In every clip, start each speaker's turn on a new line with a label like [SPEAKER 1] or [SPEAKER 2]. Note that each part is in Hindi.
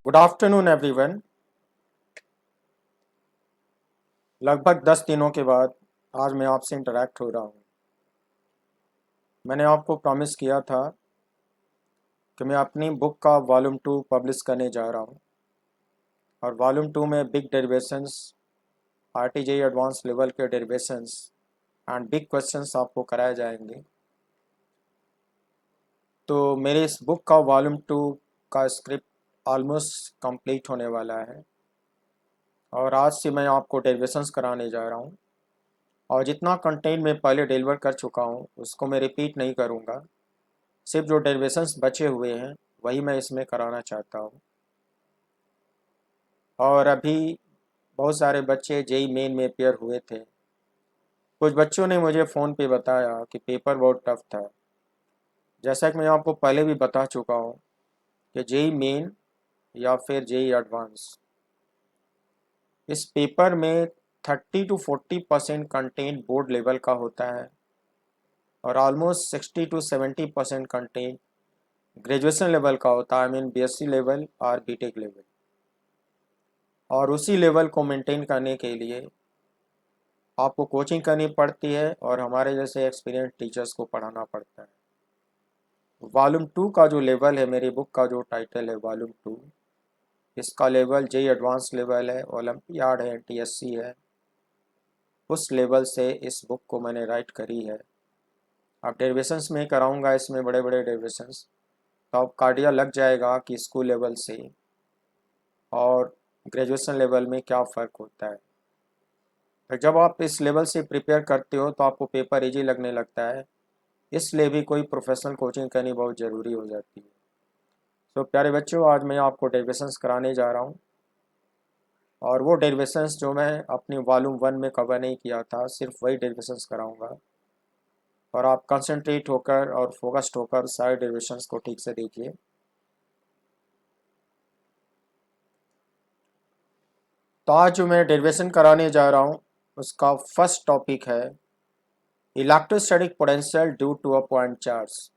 [SPEAKER 1] Good afternoon everyone. लगभग 10 दिनों के बाद आज मैं आपसे इंटरेक्ट हो रहा हूँ। मैंने आपको प्रॉमिस किया था कि मैं अपनी बुक का वॉल्यूम 2 पब्लिश करने जा रहा हूँ और वॉल्यूम 2 में बिग डेरिवेशंस, आरटीजे एडवांस लेवल के डेरिवेशंस एंड बिग क्वेश्चंस आपको कराए जाएंगे। तो मेरे इस बुक का वॉल्यूम 2 का स्क्रिप्ट ऑलमोस्ट कंप्लीट होने वाला है और आज से मैं आपको डेरिवेशंस कराने जा रहा हूँ। और जितना कंटेंट मैं पहले डिलीवर कर चुका हूँ उसको मैं रिपीट नहीं करूँगा। सिर्फ जो डेरिवेशंस बचे हुए हैं वही मैं इसमें कराना चाहता हूँ। और अभी बहुत सारे बच्चे जेई मेन में अपेयर हुए थे। कुछ बच्चों ने मुझे फ़ोन पे बताया कि पेपर बहुत टफ था। जैसा कि मैं आपको पहले भी बता चुका हूँ कि जेई मेन या फिर जेई एडवांस, इस पेपर में 30 to 40% कंटेंट बोर्ड लेवल का होता है और almost 60 to 70% content graduation level का होता है। आई मीन बीएससी लेवल और बीटेक लेवल। और उसी लेवल को मेंटेन करने के लिए आपको कोचिंग करनी पड़ती है और हमारे जैसे एक्सपीरियंस टीचर्स को पढ़ाना पड़ता है। वॉल्यूम 2 का जो लेवल है, मेरी बुक का जो टाइटल है वॉल्यूम 2, इसका लेवल जेई एडवांस लेवल है, ओलंपियाड है, टीएससी है। उस लेवल से इस बुक को मैंने राइट करी है। अब डेरिवेशंस में कराऊंगा, इसमें बड़े बड़े डेरिवेशंस, तो अब कार्डिया लग जाएगा कि स्कूल लेवल से और ग्रेजुएशन लेवल में क्या फ़र्क होता है। तो जब आप इस लेवल से प्रिपेयर करते हो तो आपको पेपर इजी लगने लगता है, इसलिए भी कोई प्रोफेशनल कोचिंग करनी बहुत ज़रूरी हो जाती है। तो प्यारे बच्चों, आज मैं आपको डेरिवेशंस कराने जा रहा हूँ और वो डेरिवेशंस जो मैं अपनी वॉल्यूम 1 में कवर नहीं किया था, सिर्फ वही डेरिवेशंस कराऊंगा और आप कंसंट्रेट होकर और फोकस्ड होकर सारे डेरिवेशंस को ठीक से देखिए। तो आज जो मैं डेरिवेशन कराने जा रहा हूँ उसका फर्स्ट टॉपिक है electrostatic potential due to a point charge.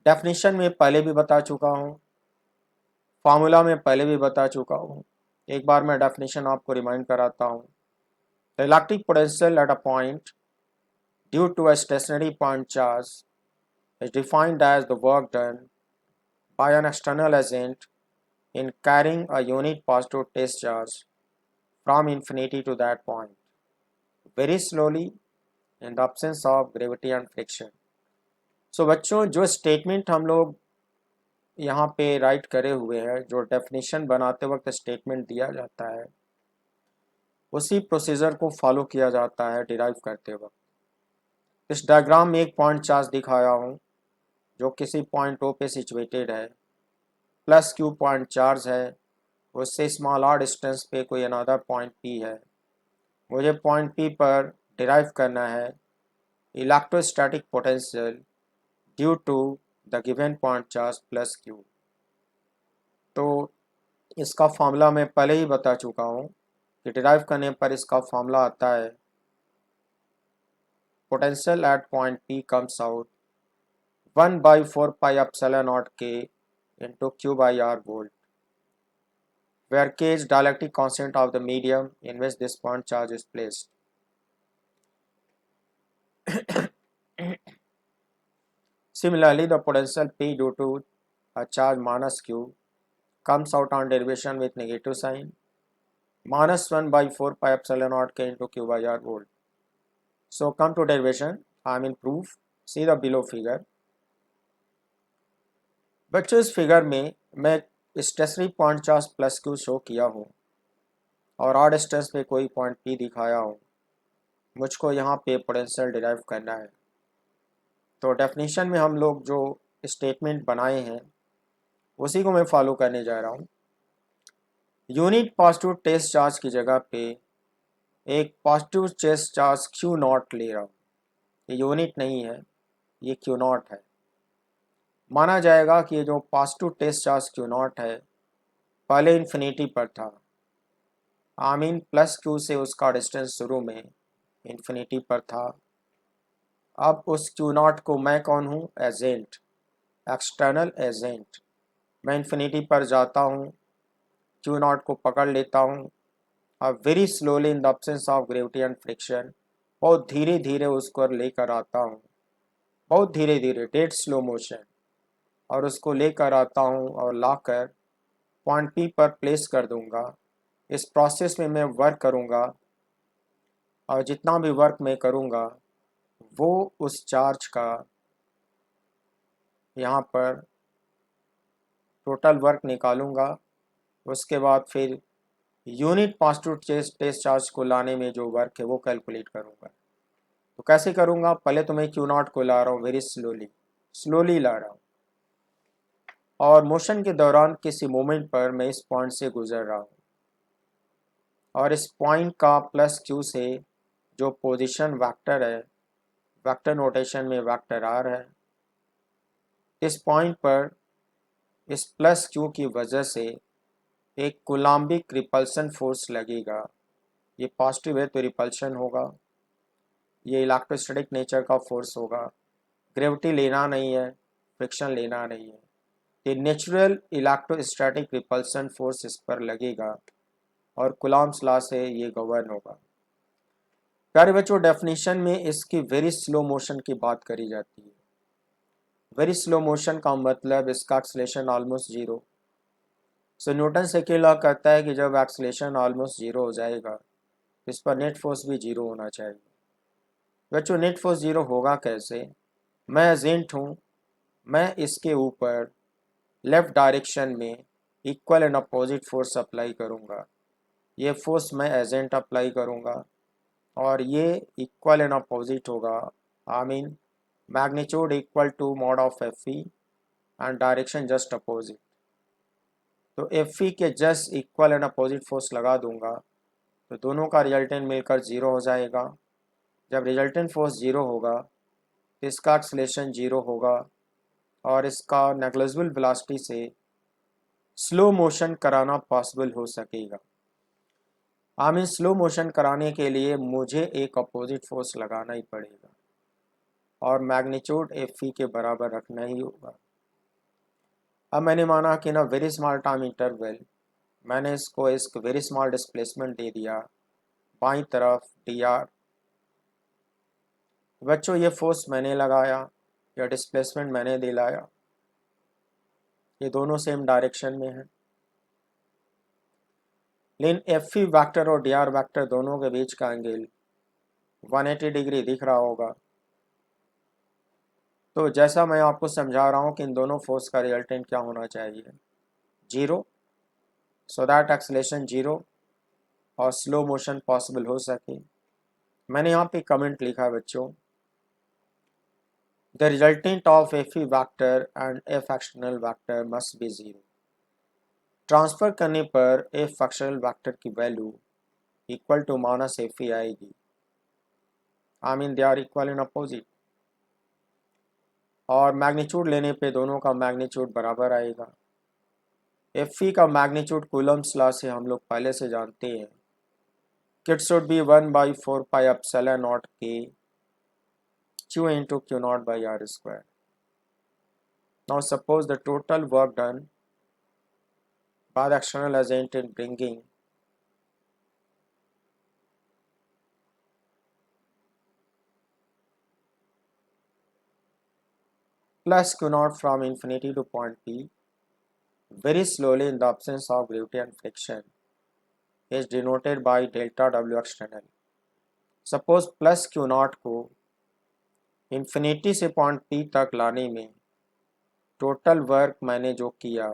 [SPEAKER 1] Definition में पहले भी बता चुका हूँ, फार्मूला में पहले भी बता चुका हूँ। एक बार मैं डेफिनेशन आपको रिमाइंड कराता हूँ। The electric potential at a point due to a stationary point charge is defined as the work done by an external agent in carrying a unit positive test charge from infinity to that point very slowly in the absence of gravity and friction. So बच्चों, जो स्टेटमेंट हम लोग यहाँ पे राइट करे हुए हैं, जो डेफिनेशन बनाते वक्त स्टेटमेंट दिया जाता है, उसी प्रोसीजर को फॉलो किया जाता है डिराइव करते वक्त। इस डायग्राम में एक पॉइंट चार्ज दिखाया हूँ जो किसी पॉइंट ओ पे सिचुएटेड है, प्लस क्यू पॉइंट चार्ज है, उससे स्मॉल आर डिस्टेंस पे कोई अनदर पॉइंट पी है। मुझे पॉइंट पी पर डिराइव करना है electrostatic potential due to the given point charge plus q. तो इसका फॉर्मूला मैं पहले ही बता चुका हूँ कि डिराइव करने पर इसका फॉर्मूला आता है potential at point P comes out 1/4 pi epsilon naught के into q by r volt, where K is dielectric constant of the medium in which this point charge is placed. Similarly, the potential P due to a charge minus Q comes out on derivation with negative sign minus 1/4 pi epsilon naught K into Q by R volt. So come to derivation, I mean proof. See the below figure. बच्चों, इस फिगर में मैं stationery point charge plus Q show किया हूँ और ऑड डिस्टेंस पे कोई पॉइंट पी दिखाया हूँ। मुझको यहाँ पे पोटेंशियल डिराइव करना है। तो डेफिनेशन में हम लोग जो स्टेटमेंट बनाए हैं उसी को मैं फॉलो करने जा रहा हूँ। यूनिट पॉजिटिव टेस्ट चार्ज की जगह पे एक positive test charge q naught ले रहा हूँ। ये यूनिट नहीं है, ये क्यू नॉट है। माना जाएगा कि ये जो positive test charge q naught है पहले इन्फिनिटी पर था। आई मीन प्लस क्यू से उसका डिस्टेंस शुरू में इन्फिनिटी पर था। अब उस क्यू नॉट को मैं कौन हूँ? Agent, external agent. मैं इन्फिनिटी पर जाता हूँ क्यू नॉट को पकड़ लेता हूँ और very slowly in the absence of gravity and friction बहुत धीरे धीरे उसको लेकर आता हूँ, बहुत धीरे धीरे, डेड स्लो मोशन, और उसको लेकर आता हूँ और लाकर पॉइंट पी पर प्लेस कर दूंगा। इस प्रोसेस में मैं वर्क करूंगा और जितना भी वर्क मैं करूंगा वो उस चार्ज का यहाँ पर टोटल वर्क निकालूंगा। उसके बाद फिर यूनिट पॉजिटिव टेस्ट चार्ज को लाने में जो वर्क है वो कैलकुलेट करूंगा। तो कैसे करूंगा, पहले तो मैं क्यू नॉट को ला रहा हूँ वेरी स्लोली, स्लोली ला रहा हूँ, और मोशन के दौरान किसी मोमेंट पर मैं इस पॉइंट से गुजर रहा हूँ और इस पॉइंट का प्लस क्यू से जो पोजीशन वेक्टर है, वेक्टर नोटेशन में वेक्टर आर है, इस पॉइंट पर इस प्लस क्यू की वजह से एक कूलम्बिक रिपल्सन फोर्स लगेगा। ये पॉजिटिव है तो रिपल्शन होगा, ये इलेक्ट्रोस्टैटिक नेचर का फोर्स होगा, ग्रेविटी लेना नहीं है, फ्रिक्शन लेना नहीं है, ये नेचुरल इलेक्ट्रोस्टैटिक रिपल्सन फोर्स इस पर लगेगा और कूलम्ब्स लॉ से ये गवर्न होगा। प्यारे बच्चों, डेफिनेशन में इसकी वेरी स्लो मोशन की बात करी जाती है। वेरी स्लो मोशन का मतलब इसका एक्सेलेरेशन ऑलमोस्ट जीरो। सो न्यूटन सेकेंड लॉ कहता है कि जब एक्सेलेरेशन ऑलमोस्ट जीरो हो जाएगा तो इस पर नेट फोर्स भी जीरो होना चाहिए। बच्चों, नेट फोर्स जीरो होगा कैसे? मैं एजेंट हूँ, मैं इसके ऊपर लेफ्ट डायरेक्शन में equal and opposite force apply करूँगा। ये फोर्स मैं एजेंट अप्लाई करूँगा और ये इक्वल एंड अपोजिट होगा, I mean magnitude equal to mod of F E and direction just opposite. तो एफ ई के just equal and opposite force लगा दूंगा तो दोनों का रिजल्टेंट मिलकर ज़ीरो हो जाएगा। जब रिजल्टेंट फोर्स ज़ीरो होगा तो इसका एक्सेलेरेशन ज़ीरो होगा और इसका नेग्लिजिबल वेलोसिटी से स्लो मोशन कराना पॉसिबल हो सकेगा। आई मीन स्लो मोशन कराने के लिए मुझे एक अपोजिट फोर्स लगाना ही पड़ेगा और मैग्नीट्यूड एफ ई के बराबर रखना ही होगा। अब मैंने माना कि ना वेरी स्मॉल टाइम इंटरवल, मैंने इसको एक वेरी स्मॉल डिस्प्लेसमेंट दे दिया बाईं तरफ डी आर। बच्चों, ये फोर्स मैंने लगाया या डिस्प्लेसमेंट मैंने दिलाया, ये दोनों सेम डायरेक्शन में है, लेकिन एफ ई वैक्टर और डी आर वैक्टर दोनों के बीच का एंगल 180 डिग्री दिख रहा होगा। तो जैसा मैं आपको समझा रहा हूँ कि इन दोनों फोर्स का रिजल्टेंट क्या होना चाहिए, zero, so that acceleration zero और स्लो मोशन पॉसिबल हो सके। मैंने यहाँ पे कमेंट लिखा है बच्चों, the resultant of F E vector and F external vector must be zero. Transfer करने पर एफ एक्सटर्नल वैक्टर की value equal to minus F E आएगी, I mean they are equal in opposite, और मैग्नीट्यूड लेने पे दोनों का मैग्नीट्यूड बराबर आएगा। एफ ई का मैग्नीट्यूड कूलम्ब्स लॉ से हम लोग पहले से जानते हैं कि it should B 1/4 pi epsilon naught के q into q naught by r square. Now suppose the total work done by the external agent in bringing plus q naught from infinity to point P very slowly in the absence of gravity and friction is denoted by delta W external. Suppose plus q naught को infinity से point P तक लाने में टोटल वर्क मैंने जो किया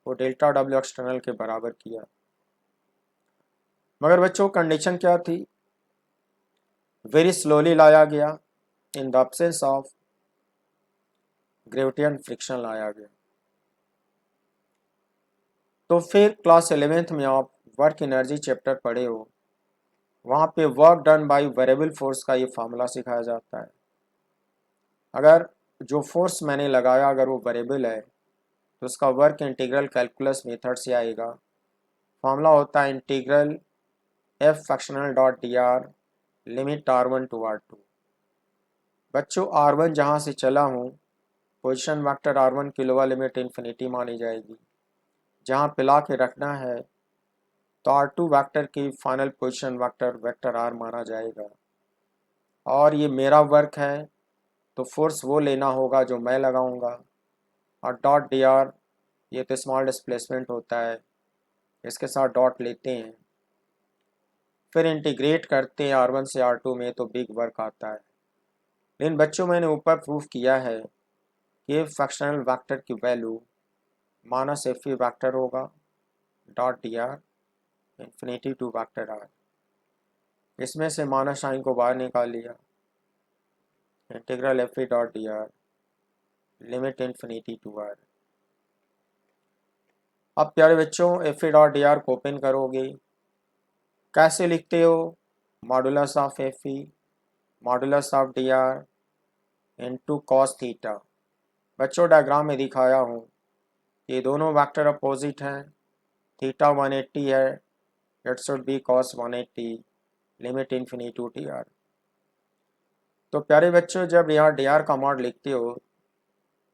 [SPEAKER 1] वो डेल्टा W एक्सटर्नल के बराबर किया, मगर बच्चों कंडीशन क्या थी, वेरी स्लोली लाया गया in the absence of gravity and friction लाया गया। तो फिर क्लास 11th में आप वर्क एनर्जी चैप्टर पढ़े हो, वहाँ पे work done by variable force का ये फार्मूला सिखाया जाता है। अगर जो फोर्स मैंने लगाया अगर वो वेरिएबल है तो उसका वर्क इंटीग्रल कैलकुलस मेथड से आएगा। फार्मूला होता है integral F fractional dot d r limit R1 to R2। बच्चों, R1 जहाँ से चला हूँ पोजिशन वेक्टर R1 की लोअर लिमिट इन्फिनिटी मानी जाएगी, जहाँ पिला के रखना है तो R2 वेक्टर की फाइनल पोजीशन वेक्टर R माना जाएगा। और ये मेरा वर्क है तो फोर्स वो लेना होगा जो मैं लगाऊंगा। और डॉट dr, ये तो स्मॉल डिस्प्लेसमेंट होता है, इसके साथ डॉट लेते हैं, फिर इंटीग्रेट करते हैं R1 से R2 में तो बिग वर्क आता है। लेकिन बच्चों मैंने ऊपर प्रूफ किया है कि फ्रैक्शनल वेक्टर की वैल्यू माइनस एफ वेक्टर होगा dot dr infinity to vector r। इसमें से माइनस साइन को बाहर निकाल लिया, integral F dot dr limit infinity to r। अब प्यारे बच्चों एफ डॉट dr को ओपन करोगे, कैसे लिखते हो? Modulus of F modulus of dr into cos theta. बच्चों डायग्राम में दिखाया हूँ, ये दोनों वेक्टर अपोजिट हैं, थीटा 180 है, it should be cos 180 limit infinity to dr। तो प्यारे बच्चों जब यहाँ dr का मॉड लिखते हो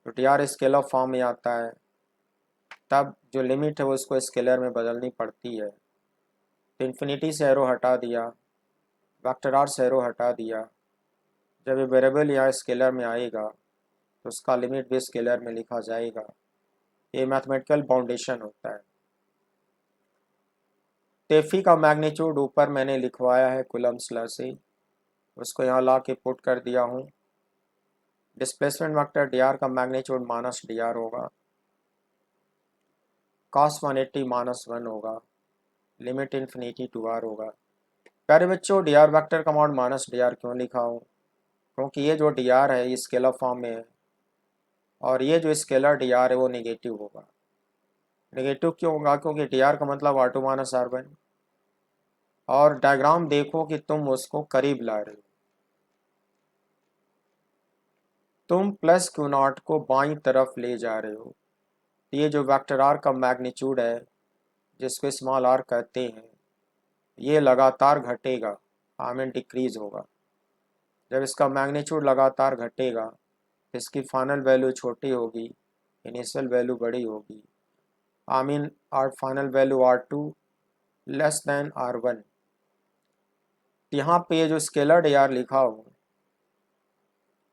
[SPEAKER 1] तो dr स्केलर फॉर्म में आता है, तब जो लिमिट है वो उसको स्केलर में बदलनी पड़ती है। तो इन्फिनिटी से एरो हटा दिया, वेक्टर आर से एरो हटा दिया, जब ये वेरिएबल यहाँ स्केलर में आएगा तो उसका लिमिट भी स्केलर में लिखा जाएगा। ये मैथमेटिकल बाउंडेशन होता है। टेफी का मैग्नीट्यूड ऊपर मैंने लिखवाया है कुलम्ब्स लॉ से, उसको यहाँ ला के पुट कर दिया हूँ। डिस्प्लेसमेंट वेक्टर dr का मैग्नीट्यूड माइनस dr होगा, cos 180 माइनस 1 होगा, लिमिट इन्फिनिटी टू r होगा। प्यारे बच्चों dr वेक्टर का मॉड माइनस dr क्यों लिखा हूँ? क्योंकि ये जो dr है ये स्केलर फॉर्म में है और ये जो स्केलर dr है वो नेगेटिव होगा। नेगेटिव क्यों होगा? क्योंकि dr का मतलब R2 माइनस R1। और डायग्राम देखो कि तुम उसको करीब ला रहे हो, तुम प्लस क्यू नॉट को बाईं तरफ ले जा रहे हो। ये जो वेक्टर आर का मैग्नीट्यूड है जिसको स्मॉल आर कहते हैं, ये लगातार घटेगा, आई मीन डिक्रीज होगा। जब इसका मैग्नीट्यूड लगातार घटेगा इसकी फाइनल वैल्यू छोटी होगी, इनिशियल वैल्यू बड़ी होगी, I mean r final value R2 less than R1। यहाँ पे ये जो स्केलर dr लिखा हो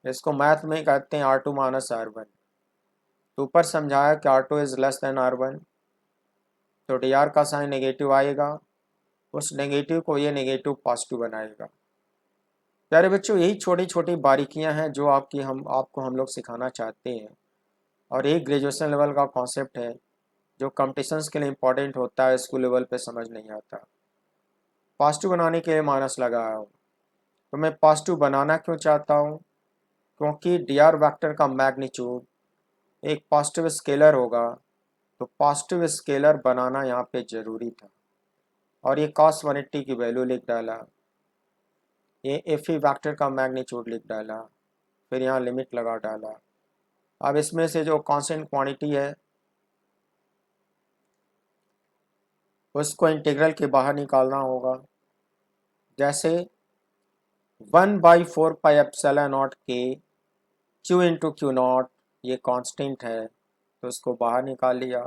[SPEAKER 1] इसको मैथ में कहते हैं R2 माइनस R1। तो ऊपर समझाया कि R2 is less than R1 तो dr का साइन नेगेटिव आएगा, उस नेगेटिव को ये नेगेटिव पॉजिटिव बनाएगा। प्यारे बच्चों यही छोटी छोटी बारीकियां हैं जो आपको हम लोग सिखाना चाहते हैं, और एक ग्रेजुएशन लेवल का कॉन्सेप्ट है जो कॉम्पिटिशन्स के लिए इम्पोर्टेंट होता है, स्कूल लेवल पे समझ नहीं आता। पॉजिटिव बनाने के लिए माइनस लगाया हूँ। तो मैं पॉजिटिव बनाना क्यों चाहता हूँ? क्योंकि dr वेक्टर का मैग्नीट्यूड एक पॉजिटिव स्केलर होगा, तो पॉजिटिव स्केलर बनाना यहाँ पे ज़रूरी था। और ये cos 180 की वैल्यू लिख डाला, ये एफ वेक्टर का मैग्नीट्यूड लिख डाला, फिर यहाँ लिमिट लगा डाला। अब इसमें से जो कांस्टेंट क्वांटिटी है उसको इंटीग्रल के बाहर निकालना होगा। जैसे 1/4πε0 के Q इंटू क्यू नॉट, ये कांस्टेंट है तो इसको बाहर निकाल लिया।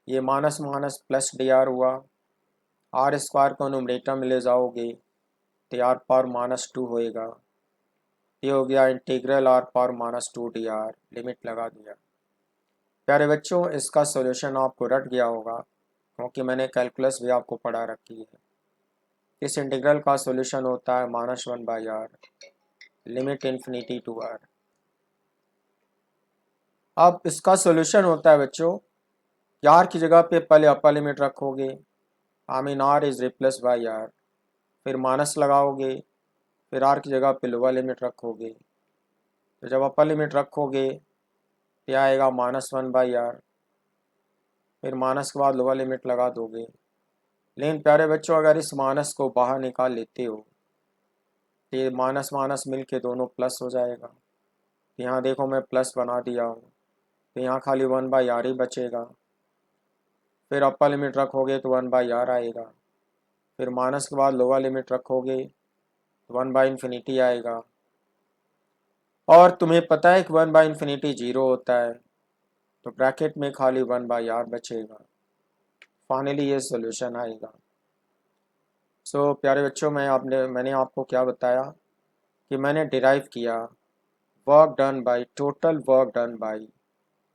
[SPEAKER 1] ये माइनस माइनस प्लस dr हुआ, आर स्क्वायर को न्यूमरेटर में ले जाओगे तो r पावर माइनस 2 होएगा। ये हो गया integral r power minus 2 dr, limit लगा दिया। प्यारे बच्चों इसका सॉल्यूशन आपको रट गया होगा क्योंकि मैंने कैलकुलस भी आपको पढ़ा रखी है। इस इंटीग्रल का सॉल्यूशन होता है -1/r limit infinity to r। अब इसका सॉल्यूशन होता है बच्चों, r की जगह पे पहले अपर लिमिट रखोगे, I mean r is replace by r, फिर माइनस लगाओगे, फिर r की जगह पे लोअर लिमिट रखोगे। तो जब अपर लिमिट रखोगे तो आएगा -1/r, फिर माइनस के बाद लोअर लिमिट लगा दोगे। लेकिन प्यारे बच्चों अगर इस माइनस को बाहर निकाल लेते हो तो ये माइनस माइनस मिल के दोनों प्लस हो जाएगा। यहाँ देखो मैं प्लस बना दिया हूँ, तो यहाँ खाली 1/r ही बचेगा। फिर अपर लिमिट रखोगे तो 1/r आएगा, फिर माइनस के बाद लोअर लिमिट रखोगे तो 1/∞ आएगा। और तुम्हें पता है कि 1/∞ 0 होता है, तो ब्रैकेट में खाली 1/r बचेगा। फाइनली ये सोल्यूशन आएगा। प्यारे बच्चों, मैंने आपको क्या बताया कि मैंने डिराइव किया work done by total work done by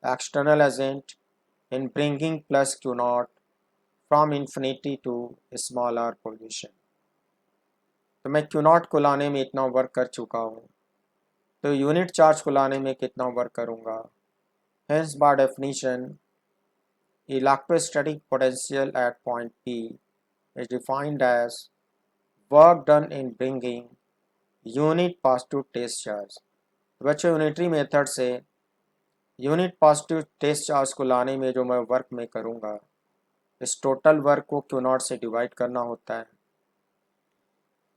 [SPEAKER 1] external agent in bringing plus q naught from infinity to small r position. तो मैं क्यू नॉट को लाने में इतना वर्क कर चुका हूँ, तो यूनिट चार्ज को लाने में कितना वर्क करूँगा। Hence by definition electrostatic potential at point P is defined as work done in bringing unit positive test charge। तो बच्चों, यूनिटरी मेथड से यूनिट पॉजिटिव टेस्ट चार्ज को लाने में जो मैं वर्क में करूँगा, इस टोटल वर्क को क्यू नॉट से डिवाइड करना होता है।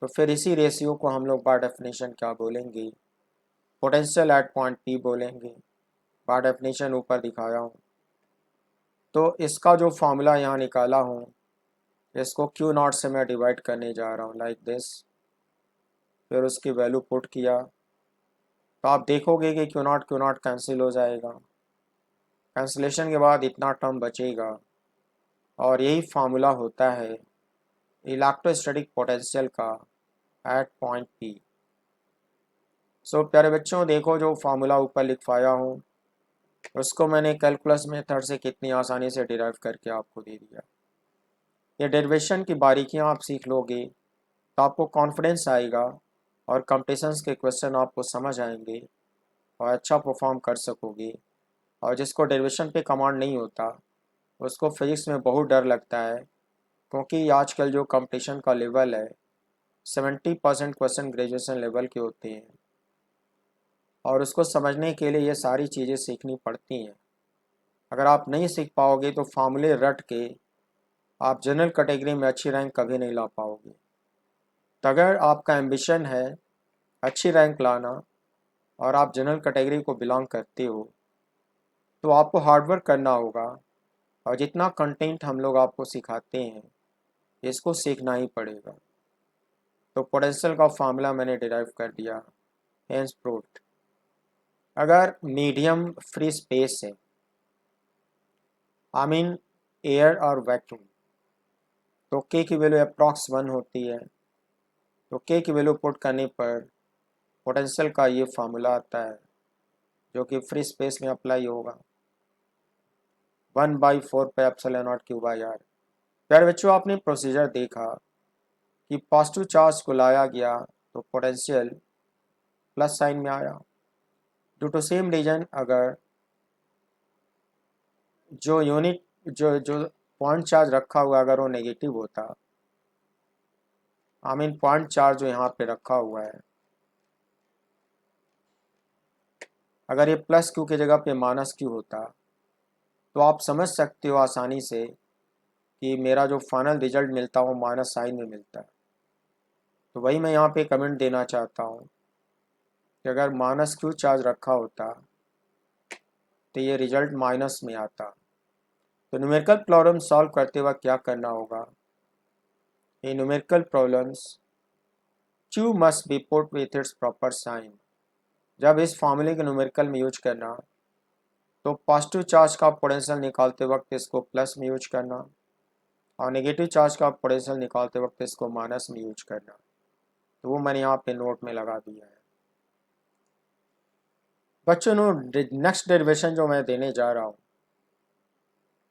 [SPEAKER 1] तो फिर इसी रेशियो को हम लोग बाय डेफिनेशन क्या बोलेंगे, पोटेंशियल एट पॉइंट P बोलेंगे। बाय डेफिनेशन ऊपर दिखाया हूँ। तो इसका जो फॉर्मूला यहाँ निकाला हूँ, इसको क्यू नॉट से मैं डिवाइड करने जा रहा हूँ लाइक दिस। फिर उसकी वैल्यू पुट किया, तो आप देखोगे कि क्यू नॉट कैंसिल हो जाएगा। कैंसिलेशन के बाद इतना टर्म बचेगा, और यही फार्मूला होता है इलेक्ट्रोस्टैटिक पोटेंशियल का एट पॉइंट P। प्यारे बच्चों, देखो जो फार्मूला ऊपर लिखवाया हूँ, उसको मैंने कैलकुलस मेथड से कितनी आसानी से डिराइव करके आपको दे दिया। ये डेरिवेशन की बारीकियाँ आप सीख लोगे तो आपको कॉन्फिडेंस आएगा, और कंपटीशंस के क्वेश्चन आपको समझ आएंगे और अच्छा परफॉर्म कर सकोगे। और जिसको डेरिवेशन पे कमांड नहीं होता, उसको फिजिक्स में बहुत डर लगता है, क्योंकि आजकल जो कंपटीशन का लेवल है 70% क्वेश्चन ग्रेजुएशन लेवल के होते हैं, और उसको समझने के लिए ये सारी चीज़ें सीखनी पड़ती हैं। अगर आप नहीं सीख पाओगे तो फार्मूले रट के आप जनरल कैटेगरी में अच्छी रैंक कभी नहीं ला पाओगे। तो अगर आपका एम्बिशन है अच्छी रैंक लाना, और आप जनरल कैटेगरी को बिलोंग करते हो, तो आपको हार्डवर्क करना होगा, और जितना कंटेंट हम लोग आपको सिखाते हैं इसको सीखना ही पड़ेगा। तो पोटेंशियल का फार्मूला मैंने डिराइव कर दिया, हेंस प्रूव्ड। अगर मीडियम फ्री स्पेस है, आई मीन एयर और वैक्यूम, तो के की वैल्यू अप्रॉक्स 1 होती है। तो के की वैल्यू पुट करने पर पोटेंशियल का ये फार्मूला आता है, जो कि फ्री स्पेस में अप्लाई होगा 1/4 पे epsilon naught q by r. प्यारे बच्चों, आपने प्रोसीजर देखा कि पॉजिटिव चार्ज को लाया गया तो पोटेंशियल प्लस साइन में आया। ड्यू टू सेम रीजन, अगर जो यूनिट जो जो पॉइंट चार्ज रखा हुआ अगर वो नेगेटिव होता, आई मीन पॉइंट चार्ज जो यहाँ पे रखा हुआ है, अगर ये प्लस क्यू की जगह पे माइनस क्यू होता, तो आप समझ सकते हो आसानी से कि मेरा जो फाइनल रिजल्ट मिलता है वो माइनस साइन में मिलता है। तो वही मैं यहाँ पे कमेंट देना चाहता हूँ कि अगर माइनस क्यू चार्ज रखा होता तो ये रिजल्ट माइनस में आता। तो न्यूमेरिकल प्रॉब्लम सॉल्व करते वक्त क्या करना होगा, ये numerical problems q must be put with its proper sign. जब इस फॉर्मूले के न्यूमेरिकल में यूज करना, तो पॉजिटिव चार्ज का पोटेंशियल निकालते वक्त इसको प्लस में यूज करना, और नेगेटिव चार्ज का पोटेंशियल निकालते वक्त इसको माइनस में यूज करना। तो वो मैंने यहाँ पे नोट में लगा दिया है। बच्चों, नेक्स्ट डेरिवेशन जो मैं देने जा रहा हूँ,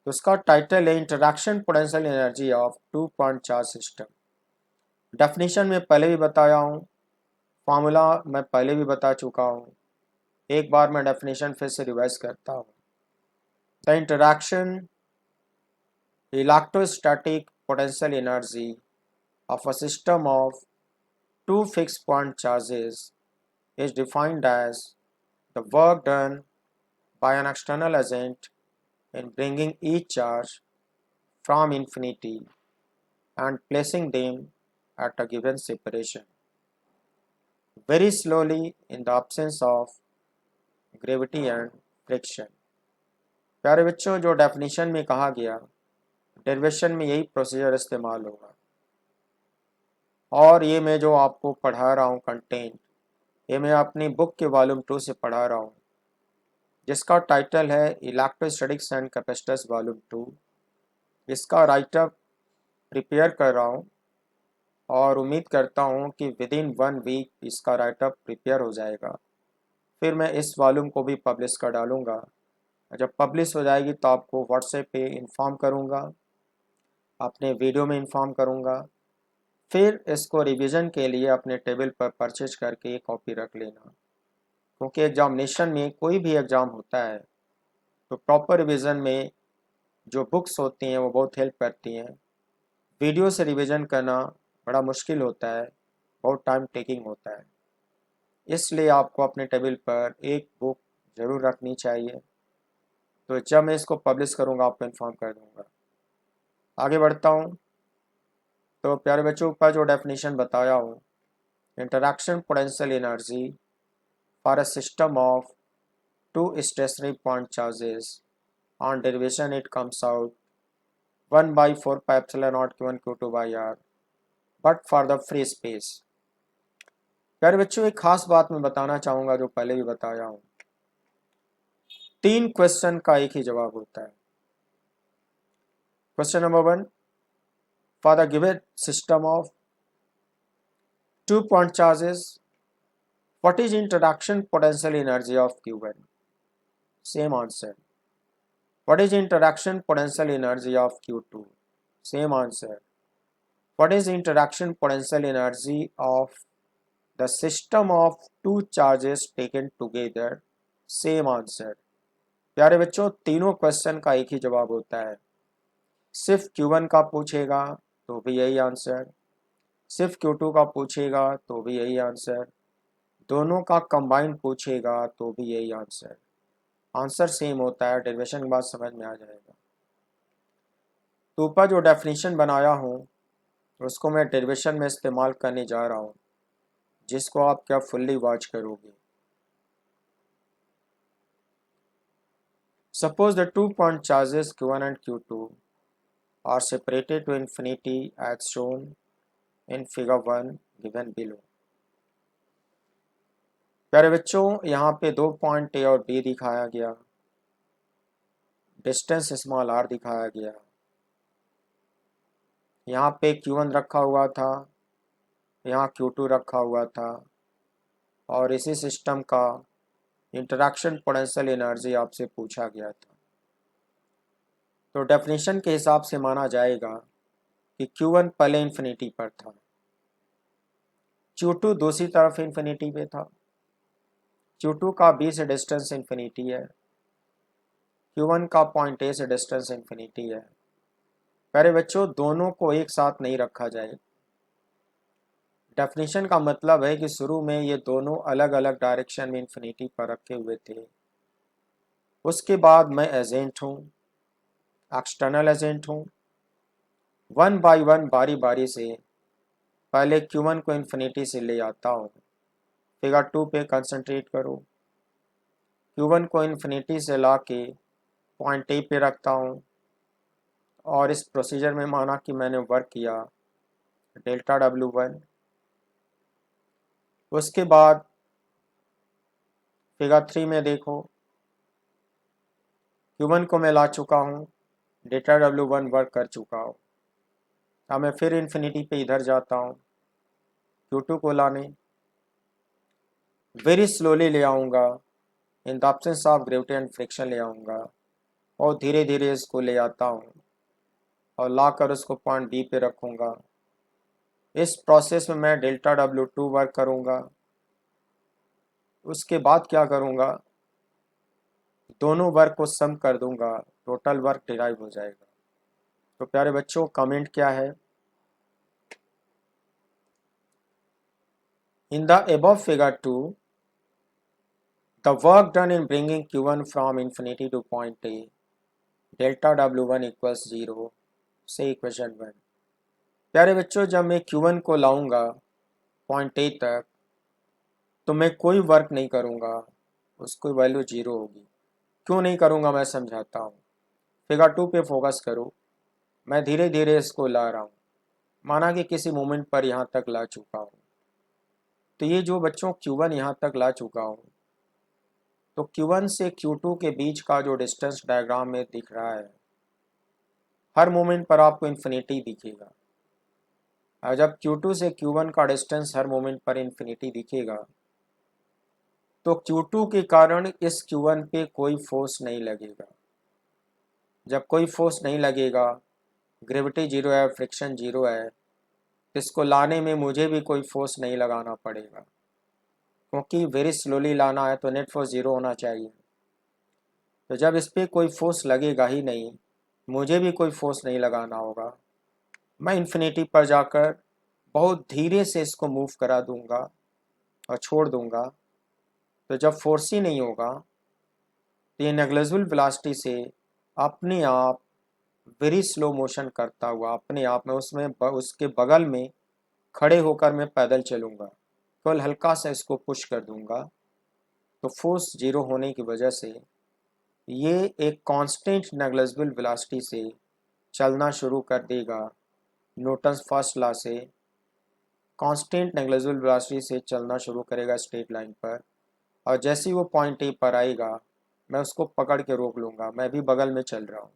[SPEAKER 1] तो उसका टाइटल है interaction potential energy of two point charge system. Definition में पहले भी बताया हूँ, फार्मूला मैं पहले भी बता चुका हूँ, एक बार मैं डेफिनेशन फिर से रिवाइज करता हूँ। The interaction electrostatic potential energy of a system of two fixed point charges is defined as the work done by an external agent in bringing each charge from infinity and placing them at a given separation very slowly in the absence of gravity and friction। प्यारे बच्चों, जो डेफिनेशन में कहा गया, डेरिवेशन में यही प्रोसीजर इस्तेमाल होगा। और ये मैं जो आपको पढ़ा रहा हूँ कंटेंट, ये मैं अपनी बुक के वॉल्यूम 2 से पढ़ा रहा हूँ, जिसका टाइटल है इलेक्ट्रोस्टैटिक्स एंड कैपेसिटर्स वॉल्यूम 2। इसका राइटअप प्रिपेयर कर रहा हूँ और उम्मीद करता हूँ कि विद इन 1 वीक इसका राइटअप प्रिपेयर हो जाएगा। फिर मैं इस वॉल्यूम को भी पब्लिश कर डालूँगा। जब पब्लिश हो जाएगी तो आपको व्हाट्सएप पे इन्फॉर्म करूँगा, अपने वीडियो में इन्फॉर्म करूँगा। फिर इसको रिवीजन के लिए अपने टेबल पर परचेज करके एक कॉपी रख लेना, क्योंकि एग्जामिनेशन में कोई भी एग्ज़ाम होता है तो प्रॉपर रिवीजन में जो बुक्स होती हैं वो बहुत हेल्प करती हैं। वीडियो से रिवीजन करना बड़ा मुश्किल होता है, बहुत टाइम टेकिंग होता है, इसलिए आपको अपने टेबल पर एक बुक ज़रूर रखनी चाहिए। तो जब मैं इसको पब्लिश करूँगा आपको इन्फॉर्म कर दूँगा। आगे बढ़ता हूँ। तो प्यारे बच्चों का जो डेफिनेशन बताया हूँ, interaction potential energy for a system of two stationary point charges on derivation it comes out 1/4 pi epsilon naught q1 q2 by r but for the free space। प्यारे बच्चों एक खास बात मैं बताना चाहूँगा जो पहले भी बताया हूँ, 3 क्वेश्चन का एक ही जवाब होता है। Question number 1, for the given system of 2 point charges what is interaction potential energy of q1? Same answer. What is interaction potential energy of q2? Same answer. What is interaction potential energy of the system of 2 charges taken together? Same answer. प्यारे बच्चों तीनों क्वेश्चन का एक ही जवाब होता है। सिर्फ Q1 का पूछेगा तो भी यही आंसर, सिर्फ Q2 का पूछेगा तो भी यही आंसर, दोनों का कंबाइन पूछेगा तो भी यही आंसर। आंसर सेम होता है, डेरिवेशन के बाद समझ में आ जाएगा। तो ऊपर जो डेफिनेशन बनाया हूँ उसको मैं डेरिवेशन में इस्तेमाल करने जा रहा हूँ, जिसको आप क्या फुल्ली वॉच करोगे। Suppose the 2 point charges Q1 and Q2 are separated to infinity as shown in figure 1 given below। प्यारे बच्चों यहाँ पे 2 पॉइंट ए और बी दिखाया गया, डिस्टेंस स्मॉल आर दिखाया गया, यहाँ पे Q1 रखा हुआ था, यहाँ Q2 रखा हुआ था, और इसी सिस्टम का इंटरैक्शन पोटेंशियल एनर्जी आपसे पूछा गया था। तो डेफिनेशन के हिसाब से माना जाएगा कि Q1 पहले इन्फिनिटी पर था, Q2 दूसरी तरफ इन्फिनिटी पे था, Q2 का B से डिस्टेंस इन्फिनिटी है, Q1 का पॉइंट ए से डिस्टेंस इन्फिनिटी है। प्यारे बच्चों दोनों को एक साथ नहीं रखा जाए। डेफिनेशन का मतलब है कि शुरू में ये दोनों अलग अलग डायरेक्शन में इन्फिनिटी पर रखे हुए थे, उसके बाद मैं एजेंट हूँ, एक्सटर्नल एजेंट हूँ, 1 बाई 1 बारी बारी से पहले Q1 को इन्फिनिटी से ले आता हूँ। फिगर 2 पे कंसंट्रेट करो। Q1 को इन्फिनिटी से ला के पॉइंट ए पे रखता हूँ, और इस प्रोसीजर में माना कि मैंने वर्क किया डेल्टा W1। उसके बाद फिगर 3 में देखो, Q1 को मैं ला चुका हूँ, डेल्टा W1 वर्क कर चुका हूँ। अब मैं फिर इन्फिनिटी पे इधर जाता हूँ, Q2 को लाने वेरी स्लोली ले आऊँगा, in the absence of gravity and friction ले आऊँगा, और धीरे धीरे इसको ले आता हूँ और लाकर उसको पॉइंट बी पे रखूँगा। इस प्रोसेस में मैं डेल्टा W2 वर्क करूँगा। उसके बाद क्या करूँगा, दोनों वर्क को सम कर दूंगा, टोटल वर्क डिराइव हो जाएगा। तो प्यारे बच्चों कमेंट क्या है, in the above figure 2 the work done in bringing Q1 from infinity two point A delta W1 equals 0 से इक्वेशन 1। प्यारे बच्चों जब मैं Q1 को लाऊंगा पॉइंट ए तक तो मैं कोई वर्क नहीं करूंगा, उसकी वैल्यू 0 होगी। क्यों नहीं करूंगा मैं समझाता हूँ। फिगर 2 पे फोकस करो, मैं धीरे धीरे इसको ला रहा हूँ, माना कि किसी मोमेंट पर यहाँ तक ला चुका हूँ। तो ये जो बच्चों Q1 यहाँ तक ला चुका हूँ, तो Q1 से Q2 के बीच का जो डिस्टेंस डायग्राम में दिख रहा है, हर मोमेंट पर आपको इन्फिनिटी दिखेगा। और जब Q2 से Q1 का डिस्टेंस हर मोमेंट पर इन्फिनिटी दिखेगा तो Q2 के कारण इस Q1 पे कोई फोर्स नहीं लगेगा। जब कोई फोर्स नहीं लगेगा, ग्रेविटी जीरो है, फ्रिक्शन जीरो है, तो इसको लाने में मुझे भी कोई फोर्स नहीं लगाना पड़ेगा, क्योंकि वेरी स्लोली लाना है तो नेट फोर्स जीरो होना चाहिए। तो जब इस पर कोई फोर्स लगेगा ही नहीं, मुझे भी कोई फोर्स नहीं लगाना होगा, मैं इन्फिनिटी पर जाकर बहुत धीरे से इसको मूव करा दूंगा और छोड़ दूंगा। तो जब फोर्स ही नहीं होगा तो ये नेग्लिजिबल वेलोसिटी से अपने आप वेरी स्लो मोशन करता हुआ अपने आप में उसके बगल में खड़े होकर मैं पैदल चलूँगा, केवल हल्का सा इसको पुश कर दूंगा। तो फोर्स जीरो होने की वजह से ये एक कांस्टेंट नेग्लिजिबल वेलोसिटी से चलना शुरू कर देगा। न्यूटन्स फर्स्ट लॉ से कांस्टेंट नेग्लिजिबल वेलोसिटी से चलना शुरू करेगा स्ट्रेट लाइन पर, और जैसे ही वो पॉइंट ए पर आएगा मैं उसको पकड़ के रोक लूँगा, मैं भी बगल में चल रहा हूँ।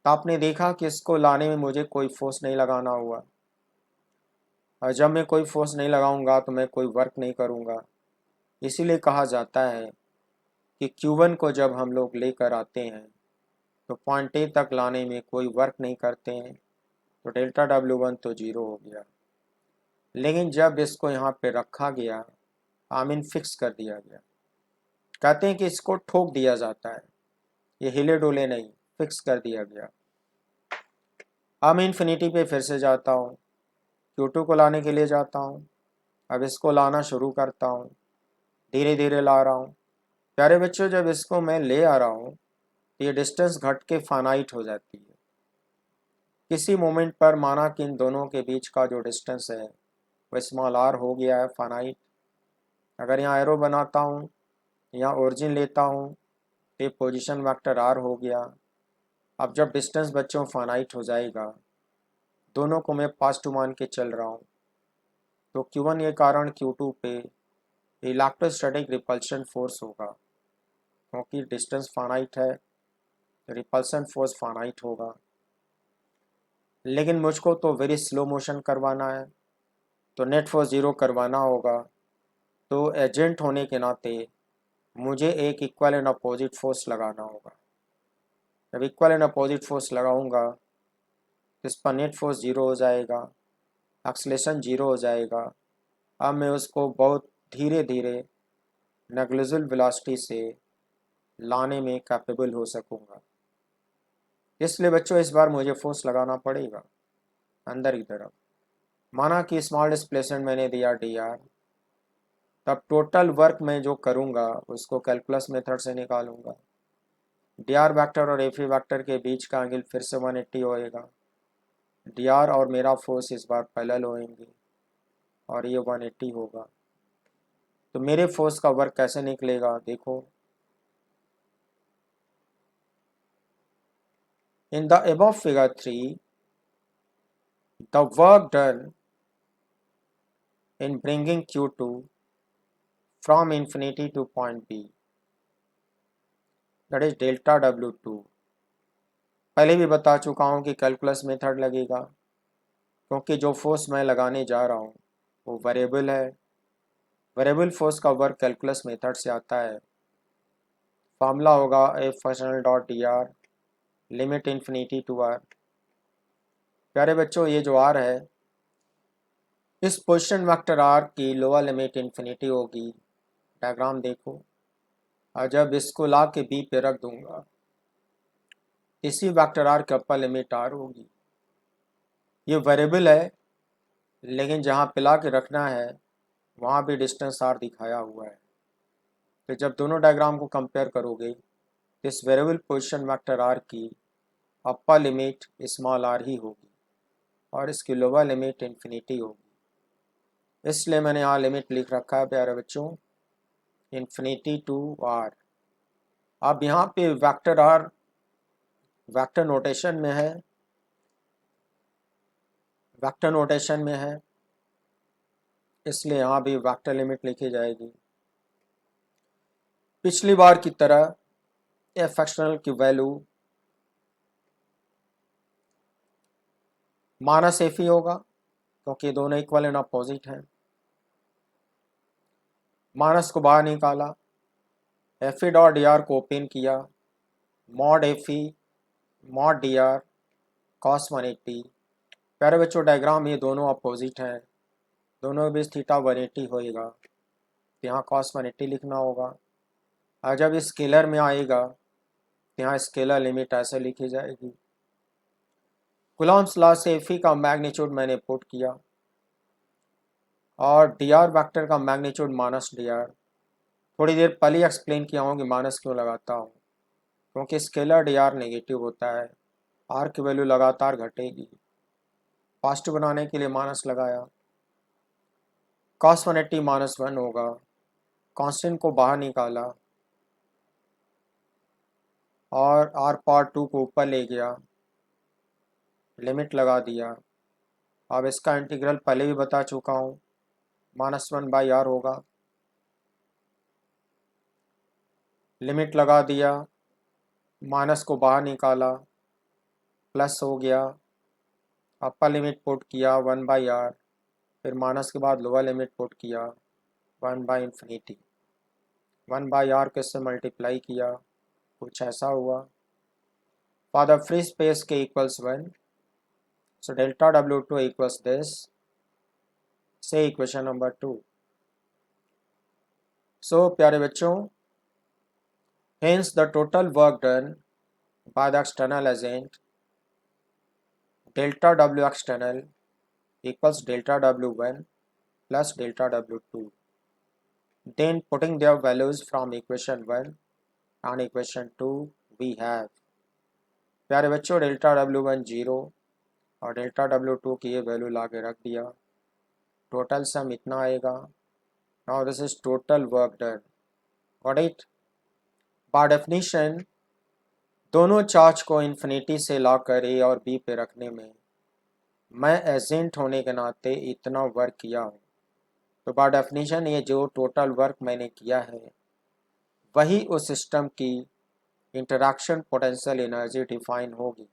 [SPEAKER 1] तो आपने देखा कि इसको लाने में मुझे कोई फोर्स नहीं लगाना हुआ, और जब मैं कोई फोर्स नहीं लगाऊंगा तो मैं कोई वर्क नहीं करूँगा। इसीलिए कहा जाता है कि Q1 को जब हम लोग लेकर आते हैं तो पॉइंट ए तक लाने में कोई वर्क नहीं करते हैं, तो डेल्टा W1 तो जीरो हो गया। लेकिन जब इसको यहाँ पे रखा गया, आमीन फिक्स कर दिया गया, कहते हैं कि इसको ठोक दिया जाता है, ये हिले डोले नहीं, फिक्स कर दिया गया। अब मैं इन्फिनिटी पे फिर से जाता हूँ, Q2 को लाने के लिए जाता हूँ, अब इसको लाना शुरू करता हूँ, धीरे धीरे ला रहा हूँ। प्यारे बच्चों, जब इसको मैं ले आ रहा हूँ तो ये डिस्टेंस घट के फाइनाइट हो जाती है। किसी मोमेंट पर माना कि इन दोनों के बीच का जो डिस्टेंस है वह स्मॉल r हो गया है, फाइनाइट। अगर यहाँ एरो बनाता हूँ, यहाँ ओरिजिन लेता हूँ, तो ये पोजीशन वेक्टर r हो गया। अब जब डिस्टेंस बच्चों फाइनाइट हो जाएगा, दोनों को मैं पास टू मान के चल रहा हूँ, तो Q1 के कारण Q2 पे इलेक्ट्रोस्टैटिक रिपल्शन फोर्स होगा, क्योंकि डिस्टेंस फाइनाइट है, रिपल्सन फोर्स फाइनाइट होगा। लेकिन मुझको तो वेरी स्लो मोशन करवाना है, तो नेट फोर्स ज़ीरो करवाना होगा। तो एजेंट होने के नाते मुझे एक इक्वल एंड अपोजिट फोर्स लगाना होगा। जब इक्वल एंड अपोजिट फोर्स लगाऊंगा तो इस पर नेट फोर्स ज़ीरो हो जाएगा, एक्सलेशन ज़ीरो हो जाएगा। अब मैं उसको बहुत धीरे धीरे नेग्लिजिबल वेलोसिटी से लाने में कैपेबल हो सकूंगा। इसलिए बच्चों इस बार मुझे फोर्स लगाना पड़ेगा अंदर की तरफ। माना कि स्मॉल डिस्प्लेसमेंट मैंने दिया dr, तब टोटल वर्क मैं जो करूँगा उसको कैलकुलस मेथड से निकालूंगा। dr वेक्टर और एफ वेक्टर के बीच का एंगल फिर से 180 होएगा। dr और मेरा फोर्स इस बार पैरेलल होएंगे और ये 180 होगा। तो मेरे फोर्स का वर्क कैसे निकलेगा देखो। In the above figure 3, the work done in bringing Q2 from infinity to point B, that is delta W2। पहले भी बता चुका हूँ कि कैलकुलस मेथड लगेगा, क्योंकि जो फोर्स मैं लगाने जा रहा हूँ वो वेरिएबल है। वेरिएबल फोर्स का वर्क कैलकुलस मेथड से आता है। फार्मूला होगा F functional dot d r limit infinity to r. प्यारे बच्चों, ये जो आर है, इस पोजीशन वेक्टर आर की लोअर लिमिट इन्फिनिटी होगी। डायग्राम देखो, और जब इसको ला के बी पे रख दूंगा, इसी वेक्टर आर की अपर लिमिट आर होगी। ये वेरिएबल है, लेकिन जहाँ पिला के रखना है वहाँ भी डिस्टेंस आर दिखाया हुआ है। तो जब दोनों डायग्राम को कंपेयर करोगे तो इस वेरिएबल पोजीशन वेक्टर आर की अपर लिमिट स्मॉल आर ही होगी और इसकी लोअर लिमिट इन्फिनिटी होगी। इसलिए मैंने यहाँ लिमिट लिख रखा है प्यारे बच्चों, इन्फिनिटी टू आर। अब यहाँ पे वेक्टर आर वेक्टर नोटेशन में है, वेक्टर नोटेशन में है, इसलिए यहाँ भी वेक्टर लिमिट लिखी जाएगी। पिछली बार की तरह एफ एक्सटर्नल की वैल्यू माइनस एफ ई होगा क्योंकि दोनों इक्वल एंड अपोजिट हैं। माइनस को बाहर निकाला, F E dot d are को ओपन किया, mod F E mod D R cos 180। प्यारे बच्चों डायग्राम ये दोनों अपोजिट हैं, दोनों के बीच थीटा 180 होएगा, तो यहाँ कॉस 180 लिखना होगा। और जब इस स्केलर में आएगा तो यहाँ स्केलर लिमिट ऐसे लिखी जाएगी। कूलॉम्स लॉ से एफ ई का मैग्नीट्यूड मैंने पुट किया और डी आर वैक्टर का मैग्नीट्यूड माइनस डी आर। थोड़ी देर पहले ही एक्सप्लेन किया हूँ कि माइनस क्यों लगाता हूँ, क्योंकि स्केलर डी आर नेगेटिव होता है, आर की वैल्यू लगातार घटेगी। पॉजिटिव बनाने के लिए माइनस लगाया, कॉस 180 माइनस 1 होगा, कांस्टेंट को बाहर निकाला और आर पावर 2 को ऊपर ले गया, लिमिट लगा दिया। अब इसका इंटीग्रल पहले भी बता चुका हूँ, -1/r होगा, लिमिट लगा दिया, माइनस को बाहर निकाला, प्लस हो गया, अपर लिमिट पुट किया 1/r, फिर माइनस के बाद लोअर लिमिट पुट किया 1/∞। 1/r को इससे मल्टीप्लाई किया, कुछ ऐसा हुआ। फॉर द फ्री स्पेस के equals 1, so delta W2 equals this, say equation number 2। So प्यारे बच्चों, hence the total work done by the external agent delta W external equals delta W1 plus delta W2, then putting their values from equation 1 and equation 2 we have, प्यारे बच्चों delta W1 0 और डेल्टा W2 की ये वैल्यू ला के रख दिया, टोटल सम इतना आएगा। Now this is total work done, got it. By definition दोनों चार्ज को इन्फिनिटी से ला कर ए और बी पे रखने में मैं एजेंट होने के नाते इतना वर्क किया हूँ, तो बाय डेफिनेशन ये जो टोटल वर्क मैंने किया है वही उस सिस्टम की इंटरैक्शन पोटेंशियल एनर्जी डिफाइन होगी।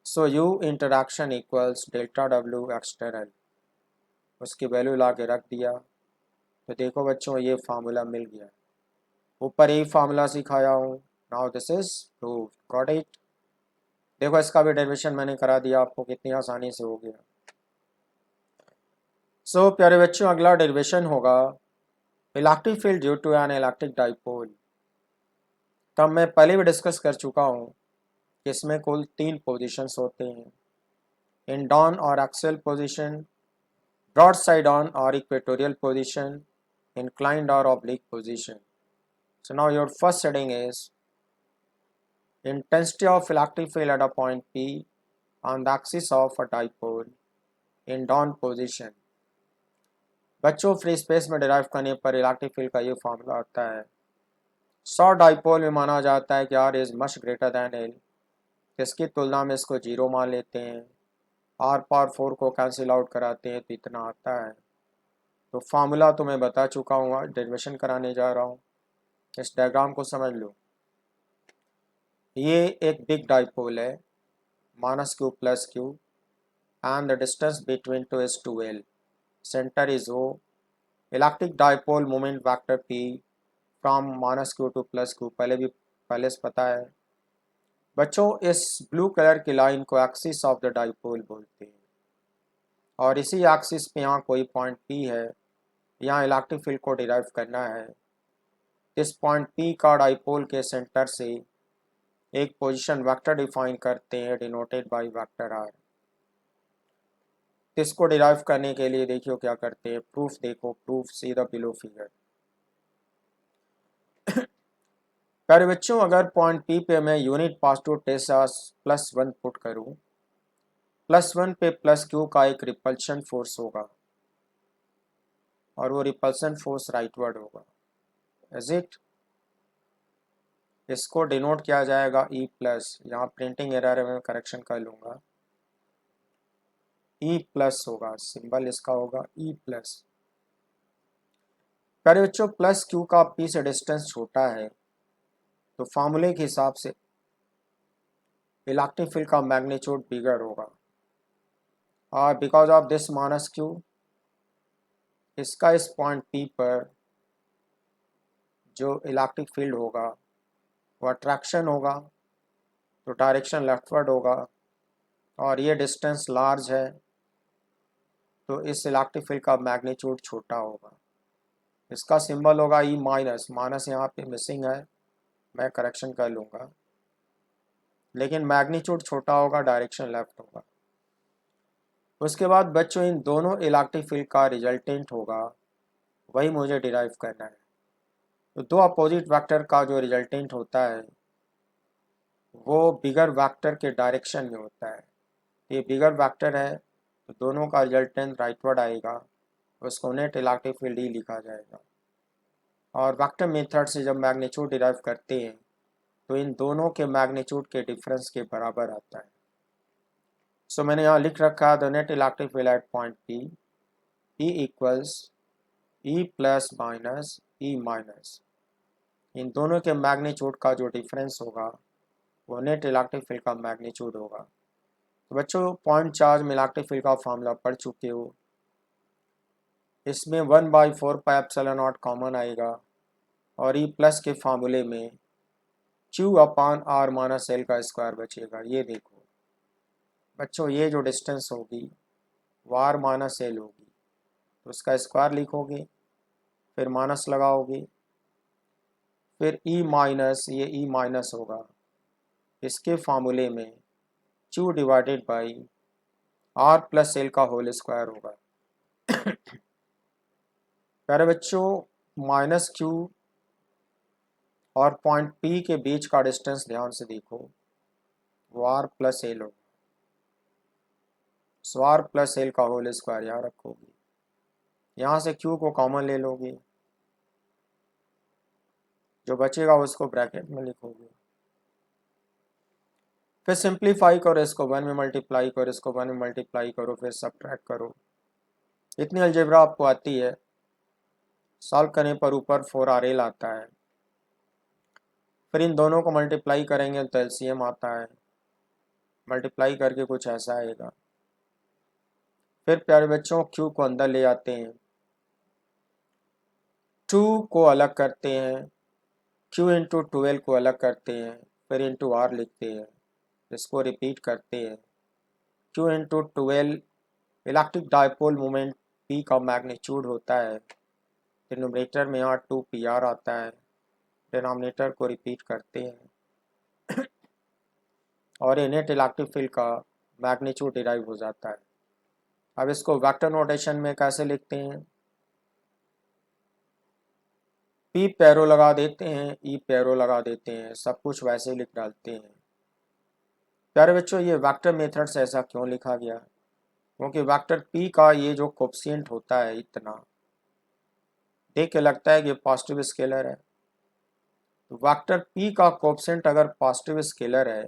[SPEAKER 1] So you interaction equals delta W external, उसकी वैल्यू ला के रख दिया। तो देखो बच्चों ये फार्मूला मिल गया, ऊपर यही फार्मूला सिखाया हूँ। Now this is proved, got it. देखो इसका भी डेरिवेशन मैंने करा दिया आपको, कितनी आसानी से हो गया। सो प्यारे बच्चों अगला डेरिवेशन होगा electric field due to an electric dipole. तब मैं पहले भी डिस्कस कर चुका हूँ कि इसमें कुल 3 पोजिशंस होते हैं, इन डाउन और axial position, broad side on और equatorial position, inclined or oblique position. So now your first setting is intensity of electric field at a point P on the axis of a dipole in down position। बच्चों फ्री स्पेस में डिराइव करने पर इलेक्ट्रिक फील्ड का ये फॉर्मूला आता है। शॉर्ट डाइपोल में माना जाता है कि R is much greater than L, इसकी तुलना में इसको 0 मान लेते हैं, R पावर 4 को कैंसिल आउट कराते हैं तो इतना आता है। तो फार्मूला तो मैं बता चुका हूँ, डेरिवेशन कराने जा रहा हूँ, इस डायग्राम को समझ लो। ये एक बिग डाइपोल है, -q + q and the distance between two is 2l, centre is O, electric dipole moment vector P from -q to +q पहले से पता है। बच्चों इस ब्लू कलर की लाइन को एक्सिस ऑफ द डाइपोल बोलते हैं और इसी एक्सिस पे यहाँ कोई पॉइंट P है, यहाँ इलेक्ट्रिक फील्ड को डिराइव करना है। इस पॉइंट P का डाइपोल के सेंटर से एक पोजीशन वेक्टर डिफाइन करते हैं डिनोटेड बाय वेक्टर R। इसको डिराइव करने के लिए देखियो क्या करते हैं, प्रूफ देखो, proof see the below figure. प्यारे बच्चों अगर पॉइंट P पे मैं यूनिट पॉजिटिव टेस्ला +1 पुट करूं, +1 पे +q का एक रिपल्शन फोर्स होगा और वो रिपल्शन फोर्स राइटवर्ड होगा, इज इट। इसको डिनोट किया जाएगा E+, यहाँ प्रिंटिंग एरर है मैं करेक्शन कर लूँगा, E+ होगा, सिंबल इसका होगा E+। प्यारे बच्चों +q का P से डिस्टेंस छोटा है तो फार्मूले के हिसाब से इलेक्ट्रिक फील्ड का मैग्नीट्यूड बिगर होगा, और because of this minus Q, इसका इस पॉइंट P पर जो इलेक्ट्रिक फील्ड होगा वो अट्रैक्शन होगा, तो डायरेक्शन लेफ्टवर्ड होगा, और ये डिस्टेंस लार्ज है तो इस इलेक्ट्रिक फील्ड का मैग्नीट्यूड छोटा होगा। इसका सिंबल होगा E माइनस, माइनस यहाँ पे मिसिंग है, मैं करेक्शन कर लूँगा, लेकिन मैग्नीट्यूड छोटा होगा, डायरेक्शन लेफ्ट होगा। उसके बाद बच्चों इन दोनों इलेक्ट्रिक फील्ड का रिजल्टेंट होगा, वही मुझे डिराइव करना है। तो दो अपोजिट वेक्टर का जो रिजल्टेंट होता है वो बिगर वेक्टर के डायरेक्शन में होता है। ये बिगर वेक्टर है तो दोनों का रिजल्टेंट राइटवर्ड आएगा, उसको नेट इलेक्ट्रिक फील्ड ही लिखा जाएगा। और वेक्टर मेथड से जब मैग्नीट्यूड डिराइव करते हैं तो इन दोनों के मैग्नीट्यूड के डिफरेंस के बराबर आता है। सो मैंने यहाँ लिख रखा है the net electric field at point P, E equals E plus minus E minus, इन दोनों के मैग्नीट्यूड का जो डिफरेंस होगा वो नेट इलेक्ट्रिक फील्ड का मैग्नीट्यूड होगा। तो बच्चों पॉइंट चार्ज में इलेक्ट्रिक फील्ड का फॉर्मूला पढ़ चुके हो, इसमें 1/4πε0 कॉमन आएगा और E प्लस के फार्मूले में Q/R-L का स्क्वायर बचेगा। ये देखो बच्चों, ये जो डिस्टेंस होगी वो R-L होगी, तो उसका स्क्वायर लिखोगे, फिर माइनस लगाओगे, फिर E माइनस, ये E माइनस होगा, इसके फार्मूले में Q डिवाइडेड बाई R+L का होल स्क्वायर होगा। प्यारे बच्चों, माइनस Q और पॉइंट P के बीच का डिस्टेंस ध्यान से देखो, वो R+L होगा। सो R+L का होल स्क्वायर यहाँ रखोगे, यहाँ से Q को कॉमन ले लोगे, जो बचेगा उसको ब्रैकेट में लिखोगे, फिर सिंप्लीफाई करो, इसको 1 में मल्टीप्लाई करो, इसको 1 में मल्टीप्लाई करो, फिर सब्ट्रैक्ट करो। इतनी अलजेब्रा आपको आती है, सॉल्व करने पर ऊपर 4RL आता है, फिर इन दोनों को मल्टीप्लाई करेंगे तो LCM आता है, मल्टीप्लाई करके कुछ ऐसा आएगा। फिर प्यारे बच्चों Q को अंदर ले आते हैं, 2 को अलग करते हैं, Q इंटू 12 को अलग करते हैं, फिर इंटू R लिखते हैं, इसको रिपीट करते हैं। Q into 12 electric dipole moment P का मैग्नीट्यूड होता है, डिनोमिनेटर में यहाँ 2PR आता है, डिनोमिनेटर को रिपीट करते हैं और ये नेट इलेक्ट्रिक फील्ड का मैग्नीट्यूड डिराइव हो जाता है। अब इसको वेक्टर नोटेशन में कैसे लिखते हैं, P पैरो लगा देते हैं, E पैरो लगा देते हैं, सब कुछ वैसे ही लिख डालते हैं। प्यारे बच्चों, ये वेक्टर मेथड से ऐसा क्यों लिखा गया, क्योंकि वेक्टर P का ये जो कोफिशिएंट होता है इतना, देख के लगता है कि पॉजिटिव स्केलर है, तो वेक्टर P का कोफिशिएंट अगर पॉजिटिव स्केलर है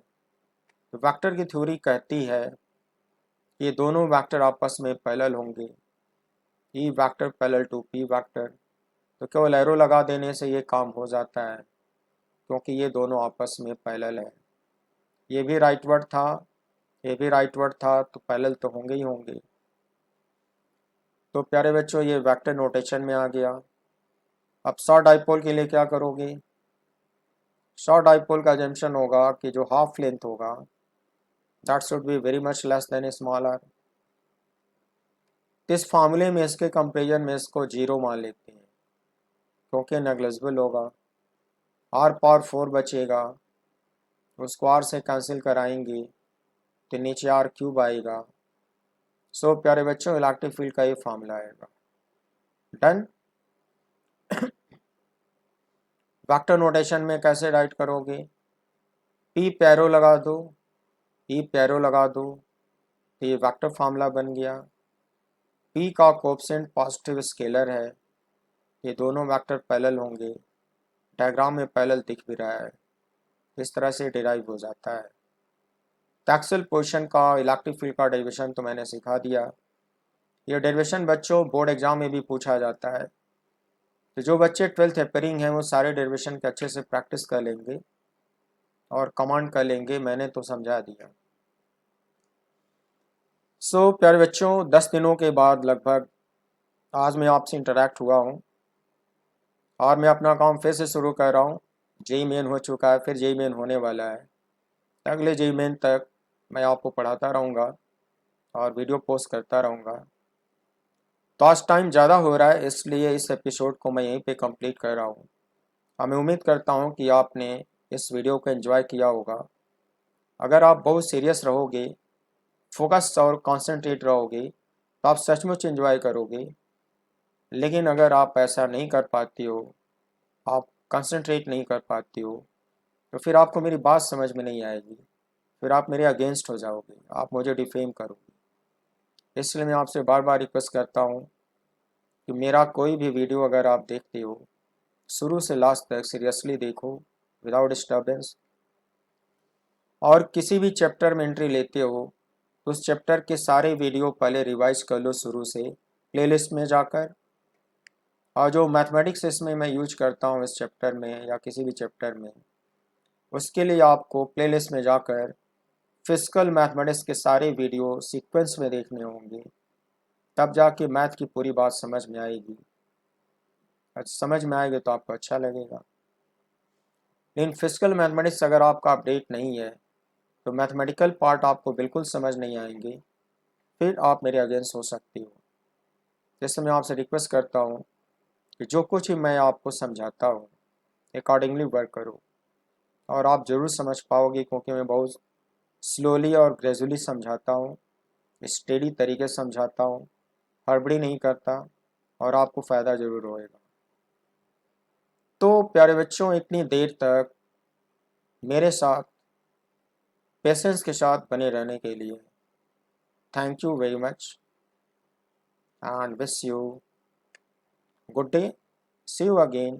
[SPEAKER 1] तो वेक्टर की थ्योरी कहती है कि ये दोनों वेक्टर आपस में पैरेलल होंगे, E vector parallel to P vector, तो केवल एरो लगा देने से ये काम हो जाता है, क्योंकि ये दोनों आपस में पैरेलल है। ये भी राइटवर्ड था, ये भी राइटवर्ड था, तो पैरेलल तो होंगे ही होंगे। तो प्यारे बच्चों, ये वेक्टर नोटेशन में आ गया। अब शॉर्ट डाइपोल के लिए क्या करोगे, शॉर्ट डाइपोल का जंक्शन होगा कि जो हाफ लेंथ होगा that should be very much less than small r। इस फार्मूले में इसके कंपेरिजन में इसको 0 मान लेते हैं, क्योंकि नेग्लिजिबल होगा। R⁴ बचेगा, उसको R से कैंसिल कराएंगे तो नीचे R³ आएगा। सो प्यारे बच्चों, इलेक्ट्रिक फील्ड का ये फार्मूला आएगा। डन। वेक्टर नोटेशन में कैसे राइट करोगे, P पैरो लगा दो, E पैरो लगा दो, तो ये वेक्टर फार्मूला बन गया। P का कोएफिशिएंट पॉजिटिव स्केलर है, ये दोनों वेक्टर पैरेलल होंगे, डायग्राम में पैरेलल दिख भी रहा है, इस तरह से डिराइव हो जाता है। एक्सियल पोजीशन का इलेक्ट्रिक फील्ड का डेरिवेशन तो मैंने सिखा दिया। ये डेरिवेशन बच्चों बोर्ड एग्जाम में भी पूछा जाता है, तो जो बच्चे 12th अपेयरिंग हैं वो सारे डेरिवेशन के अच्छे से प्रैक्टिस कर लेंगे और कमांड कर लेंगे, मैंने तो समझा दिया। प्यारे बच्चों, 10 दिनों के बाद लगभग आज मैं आपसे इंटरेक्ट हुआ हूँ और मैं अपना काम फिर से शुरू कर रहा हूँ। जेई मेन हो चुका है, फिर जेई मेन होने वाला है। अगले जेई मेन तक मैं आपको पढ़ाता रहूँगा और वीडियो पोस्ट करता रहूँगा। तो आज टाइम ज़्यादा हो रहा है, इसलिए इस एपिसोड को मैं यहीं पे कंप्लीट कर रहा हूँ। मैं उम्मीद करता हूँ कि आपने इस वीडियो को एंजॉय किया होगा। अगर आप बहुत सीरियस रहोगे, फोकस और कॉन्सेंट्रेट रहोगे, तो आप सचमुच एंजॉय करोगे। लेकिन अगर आप ऐसा नहीं कर पाती हो, आप कंसंट्रेट नहीं कर पाती हो, तो फिर आपको मेरी बात समझ में नहीं आएगी। फिर आप मेरे अगेंस्ट हो जाओगे, आप मुझे डिफेम करोगे। इसलिए मैं आपसे बार बार रिक्वेस्ट करता हूँ कि मेरा कोई भी वीडियो अगर आप देखते हो, शुरू से लास्ट तक सीरियसली देखो, विदाउट डिस्टर्बेंस। और किसी भी चैप्टर में एंट्री लेते हो तो उस चैप्टर के सारे वीडियो पहले रिवाइज कर लो शुरू से प्लेलिस्ट में जाकर। और जो मैथमेटिक्स इसमें मैं यूज करता हूँ इस चैप्टर में या किसी भी चैप्टर में, उसके लिए आपको प्लेलिस्ट में जाकर फिजिकल मैथमेटिक्स के सारे वीडियो सीक्वेंस में देखने होंगे। तब जाके मैथ की पूरी बात समझ में आएगी। समझ में आएगी तो आपको अच्छा लगेगा। लेकिन फिजिकल मैथमेटिक्स अगर आपका अपडेट नहीं है तो मैथमेटिकल पार्ट आपको बिल्कुल समझ नहीं आएंगे। फिर आप मेरे अगेंस्ट हो सकती हो। जैसे मैं आपसे रिक्वेस्ट करता हूँ कि जो कुछ ही मैं आपको समझाता हूँ अकॉर्डिंगली वर्क करो, और आप ज़रूर समझ पाओगे, क्योंकि मैं बहुत स्लोली और ग्रेजुअली समझाता हूँ, स्टेडी तरीके से समझाता हूँ, हड़बड़ी नहीं करता, और आपको फ़ायदा ज़रूर होएगा। तो प्यारे बच्चों, इतनी देर तक मेरे साथ पेशेंस के साथ बने रहने के लिए thank you very much and wish you good day. See you again.